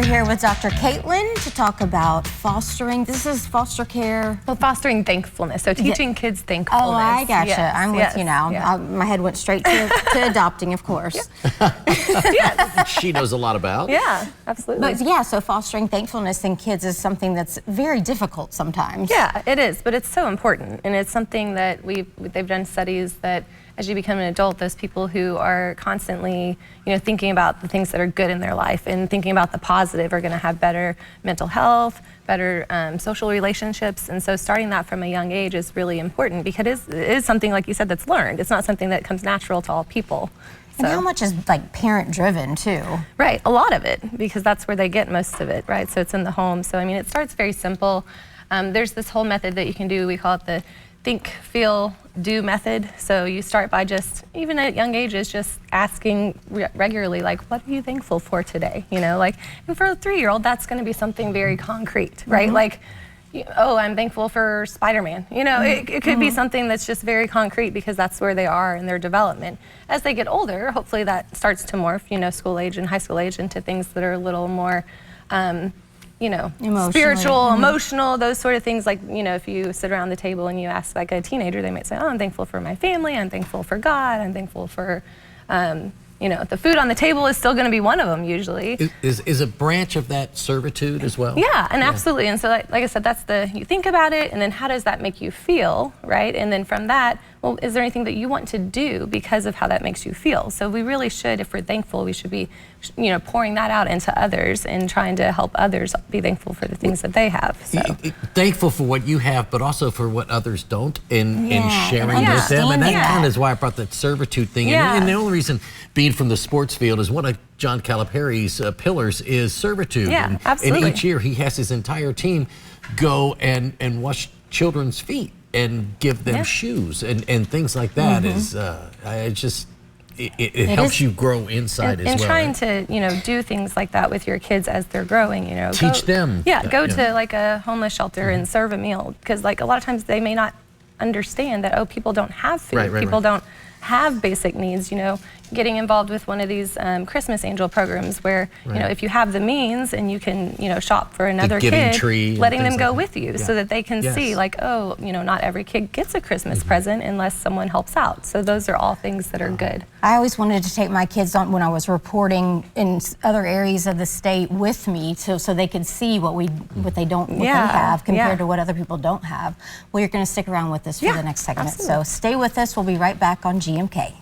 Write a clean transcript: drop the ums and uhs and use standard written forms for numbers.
We're here with Dr. Caitlynn to talk about fostering. This is foster care. Well, fostering thankfulness. So teaching kids thankfulness. Oh, I gotcha. Yes, I'm with you now. Yeah. My head went straight to adopting, of course. Yes. She knows a lot about. Yeah, absolutely. But yeah, so fostering thankfulness in kids is something that's very difficult sometimes. Yeah, it is, but it's so important, and it's something that they've done studies that as you become an adult, those people who are constantly, thinking about the things that are good in their life and thinking about the positive are going to have better mental health, better social relationships, and so starting that from a young age is really important because it is something, like you said, that's learned. It's not something that comes natural to all people. And how much is like parent driven too? Right, a lot of it, because that's where they get most of it, right? So it's in the home. So I mean, it starts very simple. There's this whole method that you can do. We call it the think, feel, do method. So you start by just, even at young ages, just asking regularly, like, what are you thankful for today? And for a 3-year-old, that's going to be something very concrete, right? Like, oh, I'm thankful for Spider-Man. It could be something that's just very concrete because that's where they are in their development. As they get older, hopefully that starts to morph, school age and high school age, into things that are a little more, spiritual, emotional, those sort of things. Like, if you sit around the table and you ask like a teenager, they might say, oh, I'm thankful for my family, I'm thankful for God, I'm thankful for, the food on the table is still going to be one of them usually. Is a branch of that servitude as well? Yeah, and absolutely. And so like I said, that's you think about it, and then how does that make you feel, right? And then from that, well, is there anything that you want to do because of how that makes you feel? So we really should, if we're thankful, we should be, pouring that out into others and trying to help others be thankful for the things that they have. So. Thankful for what you have, but also for what others don't, and sharing with them. And that kind of is why I brought that servitude thing. Yeah. And the only reason, being from the sports field, is one of John Calipari's pillars is servitude. Yeah, absolutely. And each year he has his entire team go and wash children's feet and give them shoes and things like that. It helps you grow inside as well. And trying to, do things like that with your kids as they're growing, Teach them. Yeah, go to like a homeless shelter and serve a meal. Because like a lot of times they may not understand that, oh, people don't have food. People don't have basic needs, getting involved with one of these Christmas Angel programs where, if you have the means and you can, shop for another kid, letting them go with you so that they can see like, oh, not every kid gets a Christmas present unless someone helps out. So those are all things that are good. I always wanted to take my kids on when I was reporting in other areas of the state with me so they could see what they have compared to what other people don't have. Well, you're going to stick around with us for the next segment. Absolutely. So stay with us. We'll be right back on GMK.